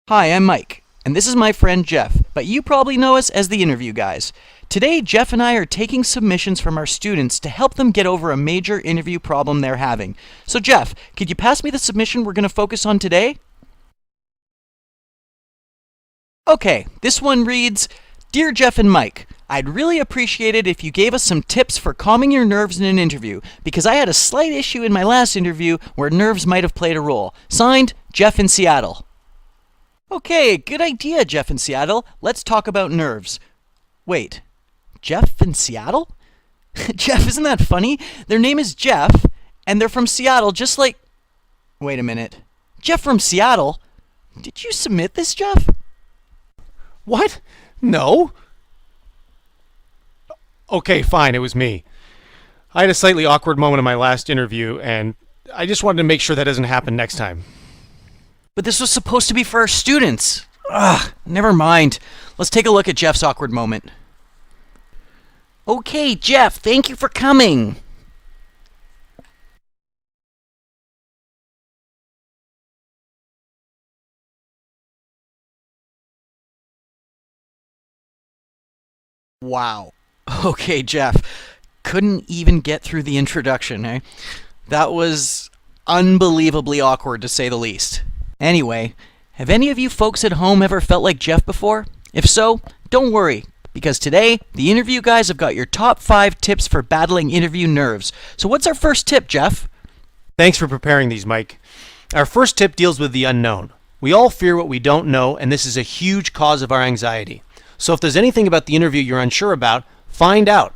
Hi, I'm Mike, and this is my friend Jeff, but you probably know us as the Interview Guys. Today, Jeff and I are taking submissions from our students to help them get over a major interview problem they're having. So Jeff, could you pass me the submission we're going to focus on today? Okay, this one reads, Dear Jeff and Mike, I'd really appreciate it if you gave us some tips for calming your nerves in an interview, because I had a slight issue in my last interview where nerves might have played a role. Signed, Jeff in Seattle. Okay, good idea, Jeff in Seattle. Let's talk about nerves. Wait, Jeff in Seattle? Jeff, isn't that funny? Their name is Jeff, and they're from Seattle, just like... Wait a minute. Jeff from Seattle? Did you submit this, Jeff? What? No. Okay, fine, it was me. I had a slightly awkward moment in my last interview, and I just wanted to make sure that doesn't happen next time. But this was supposed to be for our students. Ugh, never mind. Let's take a look at Jeff's awkward moment. Okay, Jeff, thank you for coming. Wow. Okay, Jeff. Couldn't even get through the introduction, eh? That was unbelievably awkward, to say the least. Anyway, have any of you folks at home ever felt like Jeff before? If so, don't worry, because today, the Interview Guys have got your top 5 tips for battling interview nerves. So what's our first tip, Jeff? Thanks for preparing these, Mike. Our first tip deals with the unknown. We all fear what we don't know, and this is a huge cause of our anxiety. So if there's anything about the interview you're unsure about, find out.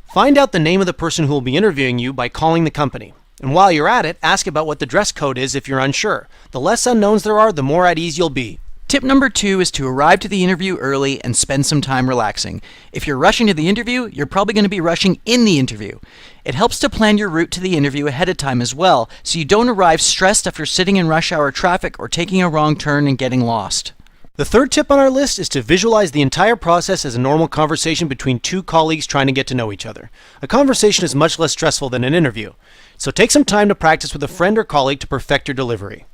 Find out the name of the person who will be interviewing you by calling the company. And while you're at it, ask about what the dress code is if you're unsure. The less unknowns there are, the more at ease you'll be. Tip number 2 is to arrive to the interview early and spend some time relaxing. If you're rushing to the interview, you're probably going to be rushing in the interview. It helps to plan your route to the interview ahead of time as well, so you don't arrive stressed after sitting in rush hour traffic or taking a wrong turn and getting lost. The third tip on our list is to visualize the entire process as a normal conversation between two colleagues trying to get to know each other. A conversation is much less stressful than an interview, so take some time to practice with a friend or colleague to perfect your delivery.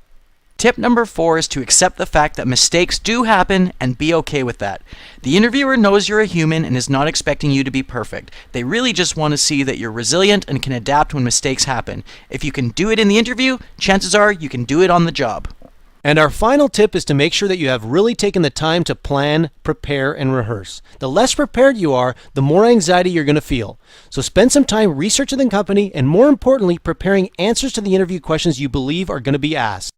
Tip number 4 is to accept the fact that mistakes do happen and be okay with that. The interviewer knows you're a human and is not expecting you to be perfect. They really just want to see that you're resilient and can adapt when mistakes happen. If you can do it in the interview, chances are you can do it on the job. And our final tip is to make sure that you have really taken the time to plan, prepare, and rehearse. The less prepared you are, the more anxiety you're going to feel. So spend some time researching the company and, more importantly, preparing answers to the interview questions you believe are going to be asked.